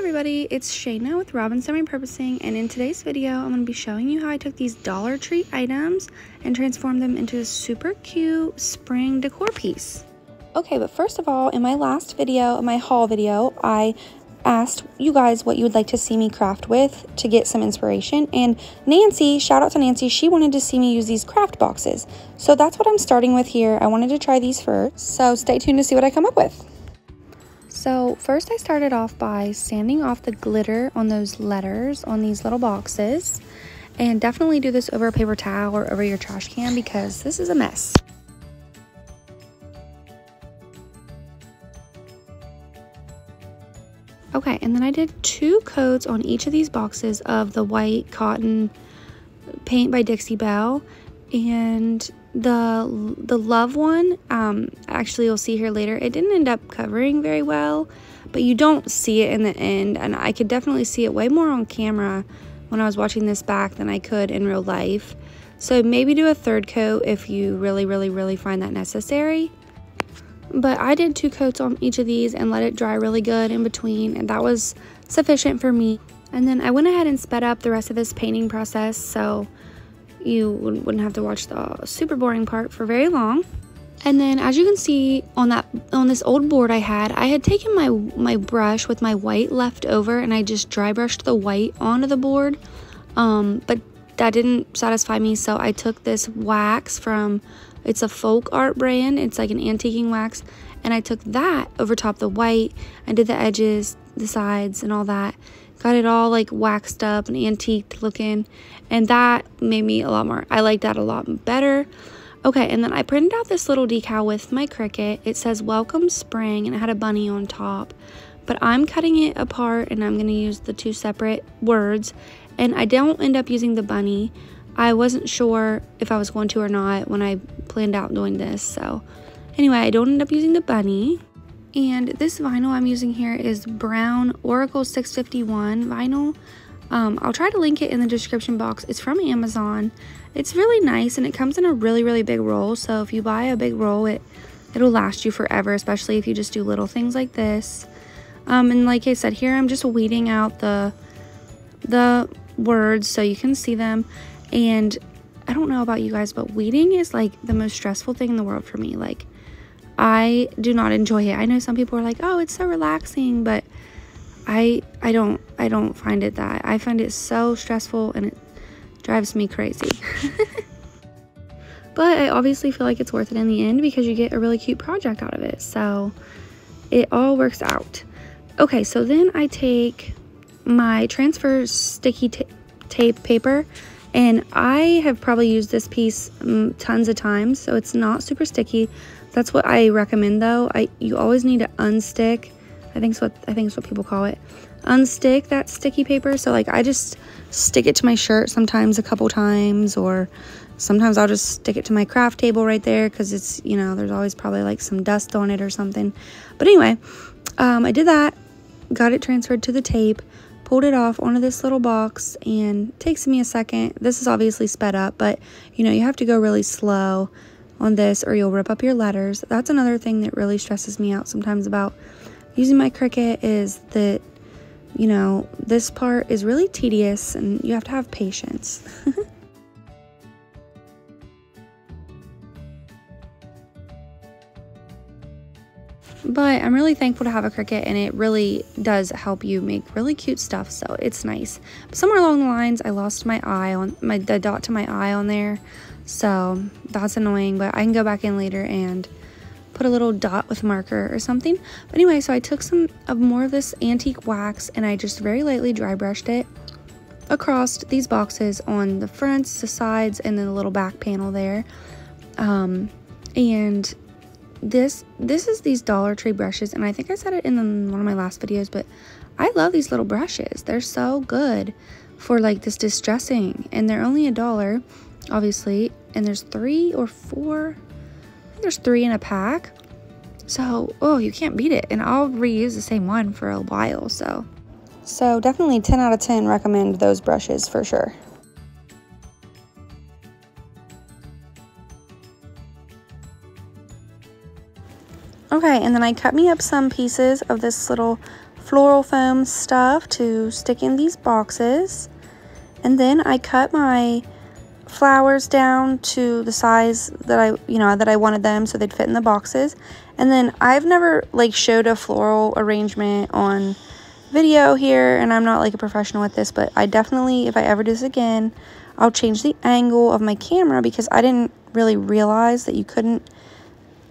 everybody, it's Shayna with Repurposing, and in today's video I'm going to be showing you how I took these Dollar Tree items and transformed them into a super cute spring decor piece. Okay, but first of all, in my last video, my haul video, I asked you guys what you would like to see me craft with to get some inspiration, and Nancy, shout out to Nancy, she wanted to see me use these craft boxes. So that's what I'm starting with here. I wanted to try these first, so stay tuned to see what I come up with. So first I started off by sanding off the glitter on those letters on these little boxes, and definitely do this over a paper towel or over your trash can because this is a mess. Okay, and then I did 2 coats on each of these boxes of the white cotton paint by Dixie Belle, and the love one, actually you'll see here later, it didn't end up covering very well, but you don't see it in the end, and I could definitely see it way more on camera when I was watching this back than I could in real life. So maybe do a 3rd coat if you really find that necessary. But I did 2 coats on each of these and let it dry really good in between, and that was sufficient for me. And then I went ahead and sped up the rest of this painting process so you wouldn't have to watch the super boring part for very long. And then as you can see on this old board I had taken my brush with my white left over, and I just dry brushed the white onto the board, but that didn't satisfy me, so I took this wax from, it's a folk art brand, it's like an antiquing wax, and I took that over top the white and did the edges, the sides, and all that. Got it all like waxed up and antiqued looking, and that made me a lot more, I like that a lot better. Okay, and then I printed out this little decal with my Cricut. It says welcome spring, and it had a bunny on top, but I'm cutting it apart and I'm going to use the 2 separate words, and I don't end up using the bunny. I wasn't sure if I was going to or not when I planned out doing this, so anyway, I don't end up using the bunny. And this vinyl I'm using here is brown Oracle 651 vinyl. I'll try to link it in the description box. It's from Amazon. It's really nice, and it comes in a really big roll, so if you buy a big roll, it'll last you forever, especially if you just do little things like this. And like I said, here I'm just weeding out the words so you can see them. And I don't know about you guys, but weeding is like the most stressful thing in the world for me. Like, I do not enjoy it. I know some people are like, oh, it's so relaxing, but I don't find it that. I find it so stressful, and it drives me crazy. But I obviously feel like it's worth it in the end because you get a really cute project out of it. So it all works out. Okay, so then I take my transfer sticky tape paper, and I have probably used this piece tons of times, so it's not super sticky. That's what I recommend though. You always need to unstick. I think it's what people call it. Unstick that sticky paper. So like I just stick it to my shirt sometimes a couple times, or sometimes I'll just stick it to my craft table right there because it's, you know, there's always probably like some dust on it or something. But anyway, I did that, got it transferred to the tape, pulled it off onto this little box, and it takes me a second. This is obviously sped up, but you know, you have to go really slow on this or you'll rip up your letters. That's another thing that really stresses me out sometimes about using my Cricut, is that, you know, this part is really tedious and you have to have patience. But I'm really thankful to have a Cricut, and it really does help you make really cute stuff, so it's nice. But somewhere along the lines, I lost my eye on the dot to my eye on there, so that's annoying, but I can go back in later and put a little dot with marker or something. But anyway, so I took some more of this antique wax, and I just very lightly dry brushed it across these boxes on the fronts, the sides, and then the little back panel there. And this is these Dollar Tree brushes, and I think I said it in one of my last videos, but I love these little brushes. They're so good for like this distressing, and they're only $1, obviously, and there's 3 or 4, I think there's 3 in a pack, so oh, you can't beat it. And I'll reuse the same one for a while, so definitely 10 out of 10 recommend those brushes for sure. Okay, and then I cut me up some pieces of this little floral foam stuff to stick in these boxes. And then I cut my flowers down to the size that I wanted them so they'd fit in the boxes. And then I've never like showed a floral arrangement on video here, and I'm not like a professional at this, but I definitely, if I ever do this again, I'll change the angle of my camera because I didn't really realize that you couldn't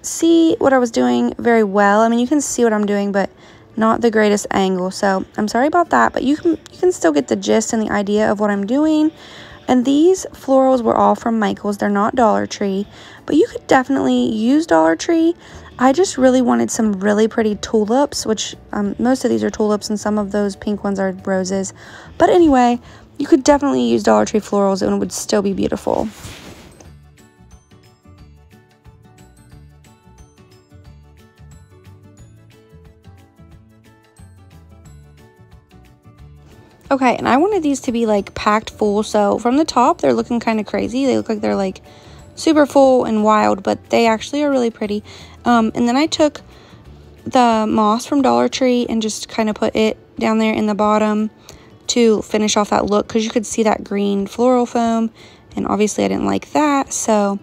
see what I was doing very well. I mean, you can see what I'm doing, but not the greatest angle. So I'm sorry about that, but you can still get the gist and the idea of what I'm doing. And these florals were all from Michael's. They're not Dollar Tree, but you could definitely use Dollar Tree. I just really wanted some really pretty tulips, which most of these are tulips and some of those pink ones are roses. But anyway, you could definitely use Dollar Tree florals and it would still be beautiful. Okay, and I wanted these to be like packed full, so from the top they're looking kind of crazy. They look like they're like super full and wild, but they actually are really pretty. And then I took the moss from Dollar Tree and just kind of put it down there in the bottom to finish off that look, because you could see that green floral foam, and obviously I didn't like that. So,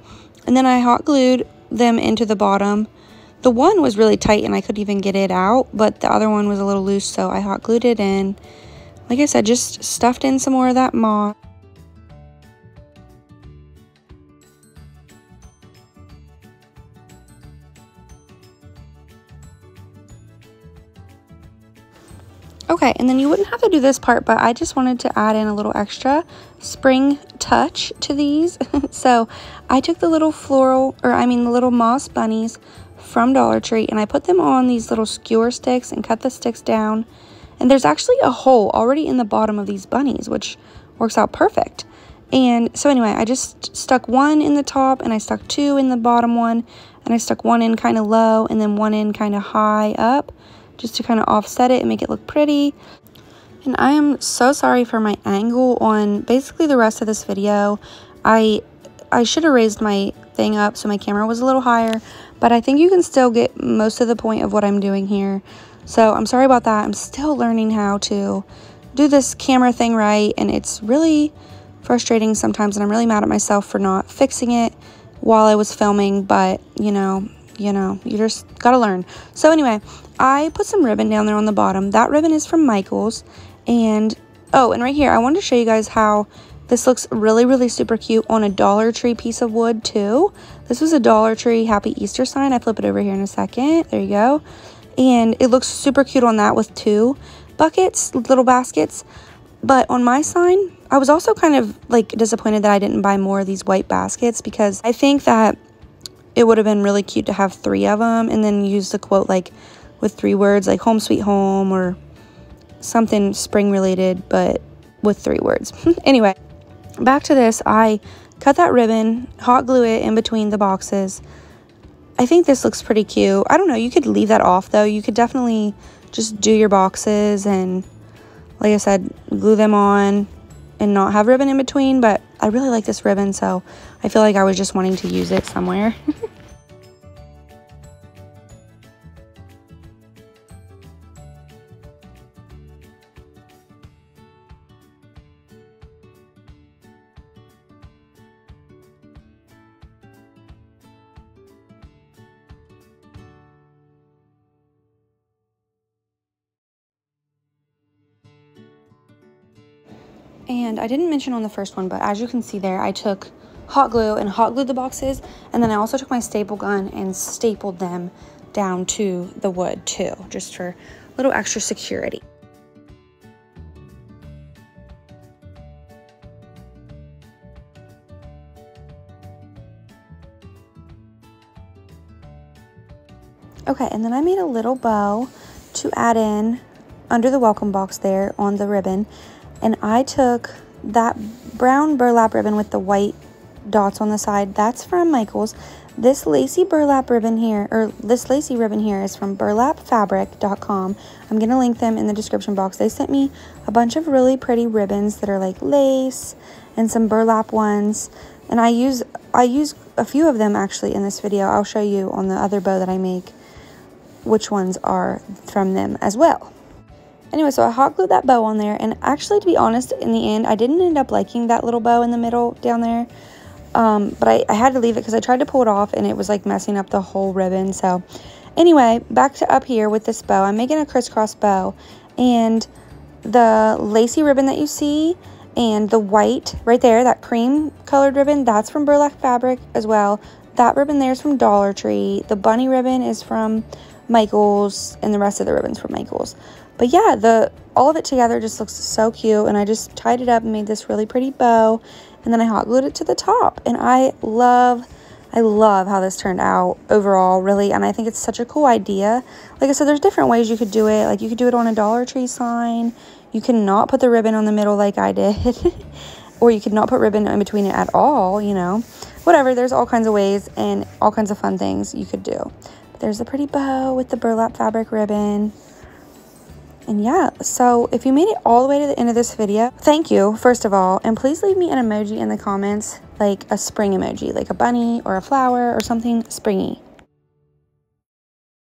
and then I hot glued them into the bottom. The one was really tight and I couldn't even get it out, but the other one was a little loose, so I hot glued it in. Like I said, just stuffed in some more of that moss. Okay, and then you wouldn't have to do this part, but I just wanted to add in a little extra spring touch to these. So I took the little the little moss bunnies from Dollar Tree, and I put them on these little skewer sticks and cut the sticks down. And there's actually a hole already in the bottom of these bunnies, which works out perfect. And so anyway, I just stuck one in the top, and I stuck two in the bottom one, and I stuck one in kind of low and then one in kind of high up, just to kind of offset it and make it look pretty. And I am so sorry for my angle on basically the rest of this video. I should have raised my thing up so my camera was a little higher, but I think you can still get most of the point of what I'm doing here. So I'm sorry about that. I'm still learning how to do this camera thing right, and it's really frustrating sometimes, and I'm really mad at myself for not fixing it while I was filming, but you just gotta learn. So anyway, I put some ribbon down there on the bottom. That ribbon is from Michael's. And oh, and right here, I wanted to show you guys how this looks really, really super cute on a Dollar Tree piece of wood too. This was a Dollar Tree Happy Easter sign. I flip it over here in a second. There you go. And it looks super cute on that with two buckets, little baskets. But on my sign, I was also kind of like disappointed that I didn't buy more of these white baskets, because I think that it would have been really cute to have 3 of them and then use the quote like with 3 words, like home sweet home or something spring related, but with 3 words. Anyway, back to this. I cut that ribbon, hot glue it in between the boxes. I think this looks pretty cute. I don't know, you could leave that off though. You could definitely just do your boxes and, like I said, glue them on and not have ribbon in between, but I really like this ribbon, so I feel like I was just wanting to use it somewhere. And I didn't mention on the first one, but as you can see there, I took hot glue and hot glued the boxes, and then I also took my staple gun and stapled them down to the wood too, just for a little extra security. Okay, and then I made a little bow to add in under the welcome box there on the ribbon. And I took that brown burlap ribbon with the white dots on the side. That's from Michael's. This lacy burlap ribbon here, or this lacy ribbon here, is from burlapfabric.com. I'm going to link them in the description box. They sent me a bunch of really pretty ribbons that are like lace and some burlap ones. And I use a few of them actually in this video. I'll show you on the other bow that I make which ones are from them as well. Anyway, so I hot glued that bow on there, and actually, to be honest, in the end, I didn't end up liking that little bow in the middle down there. But I had to leave it because I tried to pull it off and it was like messing up the whole ribbon. So anyway, back to up here with this bow. I'm making a crisscross bow, and the lacy ribbon that you see and the white right there, that cream colored ribbon, that's from Burlap Fabric as well. That ribbon there is from Dollar Tree. The bunny ribbon is from Michael's, and the rest of the ribbon's from Michael's. But yeah, all of it together just looks so cute, and I just tied it up and made this really pretty bow. And then I hot glued it to the top, and I love how this turned out overall, really. And I think it's such a cool idea. Like I said, there's different ways you could do it. Like, you could do it on a Dollar Tree sign. You cannot put the ribbon on the middle like I did. Or you could not put ribbon in between it at all, you know. Whatever, there's all kinds of ways and all kinds of fun things you could do. But there's a pretty bow with the burlap fabric ribbon. And yeah, so if you made it all the way to the end of this video, thank you, first of all. And please leave me an emoji in the comments, like a spring emoji, like a bunny or a flower or something springy.